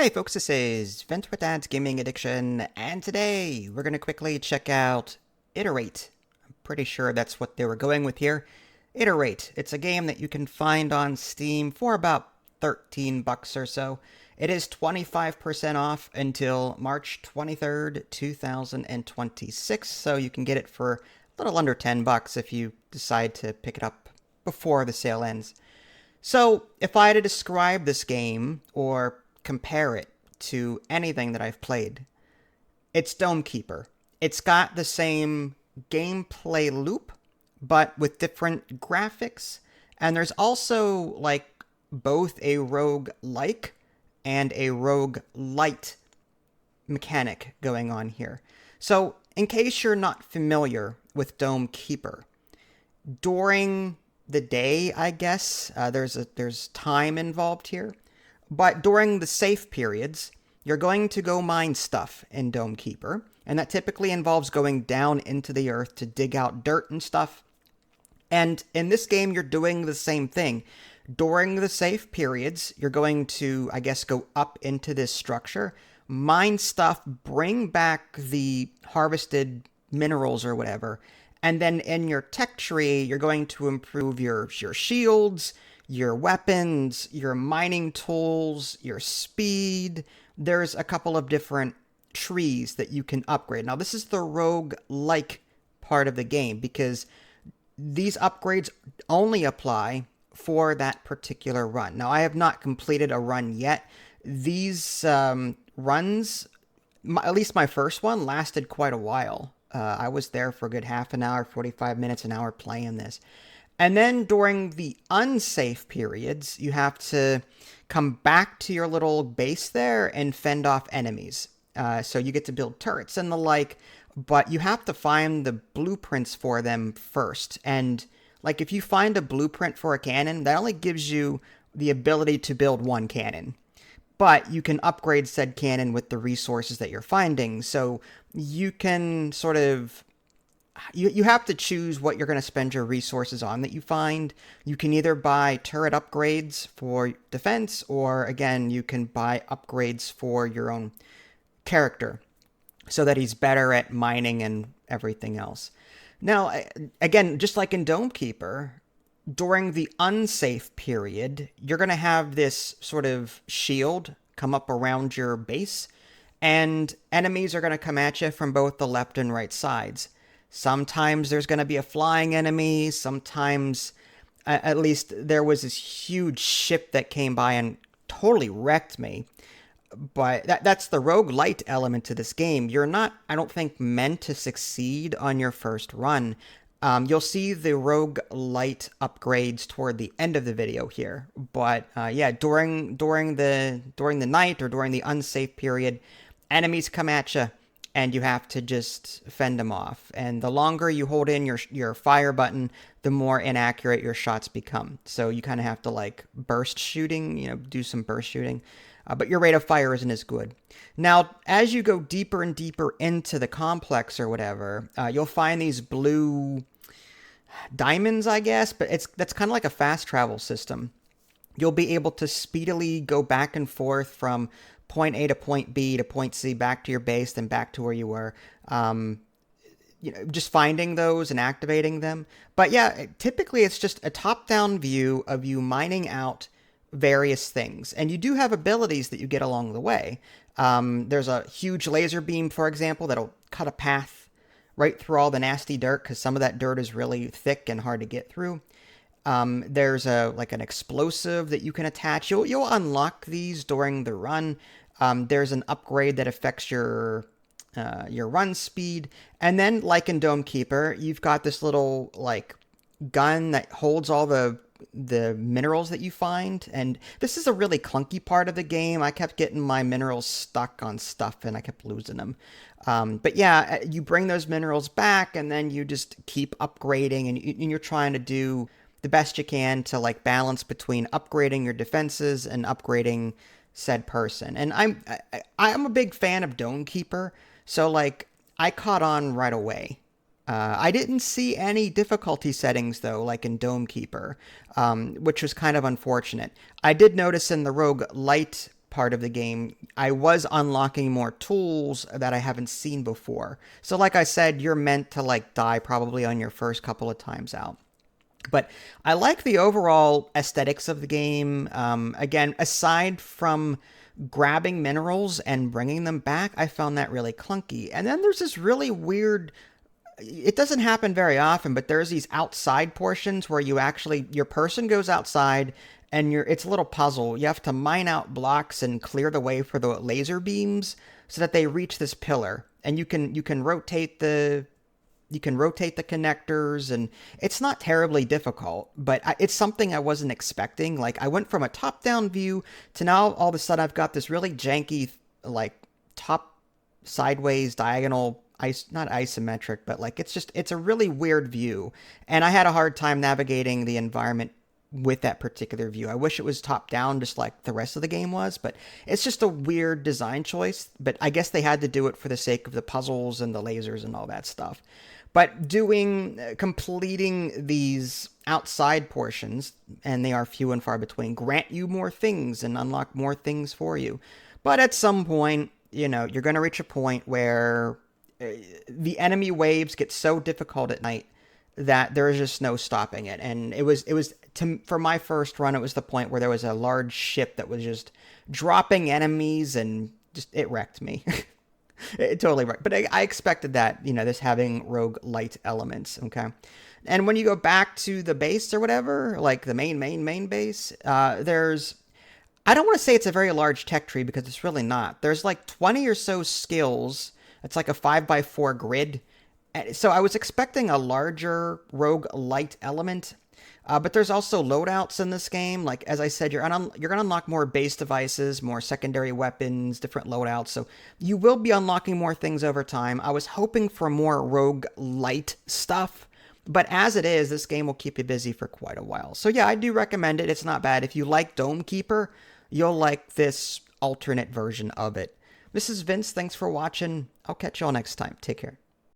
Hey folks, this is Vent with Dad's Gaming Addiction, and today we're going to quickly check out ITER-8. I'm pretty sure that's what they were going with here. ITER-8, it's a game that you can find on Steam for about 13 bucks or so. It is 25% off until March 23rd, 2026, so you can get it for a little under 10 bucks if you decide to pick it up before the sale ends. So, if I had to describe this game, or compare it to anything that I've played, it's Dome Keeper. It's got the same gameplay loop, but with different graphics. And there's also, like, both a rogue-like and a rogue-lite mechanic going on here. So, in case you're not familiar with Dome Keeper, during the day, I guess, there's time involved here. But during the safe periods, you're going to go mine stuff in Dome Keeper, and that typically involves going down into the earth to dig out dirt and stuff. And in this game, you're doing the same thing. During the safe periods, you're going to, I guess, go up into this structure, mine stuff, bring back the harvested minerals or whatever, and then in your tech tree, you're going to improve your shields, your weapons, your mining tools, your speed. There's a couple of different trees that you can upgrade. Now, this is the rogue-like part of the game because these upgrades only apply for that particular run. Now, I have not completed a run yet. These runs, at least my first one, lasted quite a while. I was there for a good half an hour, 45 minutes, an hour playing this. And then during the unsafe periods, you have to come back to your little base there and fend off enemies. So you get to build turrets and the like, but you have to find the blueprints for them first. And like if you find a blueprint for a cannon, that only gives you the ability to build one cannon. But you can upgrade said cannon with the resources that you're finding. So you can sort of... You have to choose what you're going to spend your resources on that you find. You can either buy turret upgrades for defense, or again, you can buy upgrades for your own character so that he's better at mining and everything else. Now, again, just like in Dome Keeper, during the unsafe period, you're going to have this sort of shield come up around your base, and enemies are going to come at you from both the left and right sides. Sometimes there's going to be a flying enemy. Sometimes, at least, there was this huge ship that came by and totally wrecked me. But that's the roguelite element to this game. You're not, I don't think, meant to succeed on your first run. You'll see the roguelite upgrades toward the end of the video here. But yeah, during the night or during the unsafe period, enemies come at you, and you have to just fend them off. And the longer you hold in your fire button, the more inaccurate your shots become. So you kind of have to like burst shooting, do some burst shooting. But your rate of fire isn't as good. Now, as you go deeper and deeper into the complex or whatever, you'll find these blue diamonds, I guess, but that's kind of like a fast travel system. You'll be able to speedily go back and forth from point A to point B to point C, back to your base, then back to where you were. Just finding those and activating them. But yeah, typically it's just a top-down view of you mining out various things. And you do have abilities that you get along the way. There's a huge laser beam, for example, that'll cut a path right through all the nasty dirt, because some of that dirt is really thick and hard to get through. There's an explosive that you can attach. You'll unlock these during the run. There's an upgrade that affects your run speed. And then, like in Dome Keeper, you've got this little like gun that holds all the minerals that you find. And this is a really clunky part of the game. I kept getting my minerals stuck on stuff and I kept losing them. But yeah, you bring those minerals back and then you just keep upgrading, and you're trying to do the best you can to like balance between upgrading your defenses and upgrading said person. And I'm a big fan of Dome Keeper, so like I caught on right away. I didn't see any difficulty settings, though, like in Dome Keeper, which was kind of unfortunate. I did notice in the roguelite part of the game, I was unlocking more tools that I haven't seen before. So like I said, you're meant to like die probably on your first couple of times out. But I like the overall aesthetics of the game. Again, aside from grabbing minerals and bringing them back, I found that really clunky. And then there's this really weird, it doesn't happen very often, but there's these outside portions where you actually, your person goes outside and it's a little puzzle. You have to mine out blocks and clear the way for the laser beams so that they reach this pillar. And you can rotate the connectors, and it's not terribly difficult, but it's something I wasn't expecting. Like, I went from a top-down view to now all of a sudden I've got this really janky, like, top sideways diagonal, not isometric, but like it's a really weird view. And I had a hard time navigating the environment with that particular view. I wish it was top down just like the rest of the game was, but it's just a weird design choice. But I guess they had to do it for the sake of the puzzles and the lasers and all that stuff. But completing these outside portions, and they are few and far between, grant you more things and unlock more things for you. But at some point, you're going to reach a point where the enemy waves get so difficult at night that there is just no stopping it. And for my first run, it was the point where there was a large ship that was just dropping enemies, and just it wrecked me. It totally wrecked. But I expected that, this having roguelite elements, okay? And when you go back to the base or whatever, like the main base, there's, I don't want to say it's a very large tech tree because it's really not. There's like 20 or so skills. It's like a 5x4 grid. So I was expecting a larger roguelite element, but there's also loadouts in this game. Like, as I said, you're going to unlock more base devices, more secondary weapons, different loadouts. So you will be unlocking more things over time. I was hoping for more roguelite stuff, but as it is, this game will keep you busy for quite a while. So yeah, I do recommend it. It's not bad. If you like Dome Keeper, you'll like this alternate version of it. This is Vince. Thanks for watching. I'll catch y'all next time. Take care.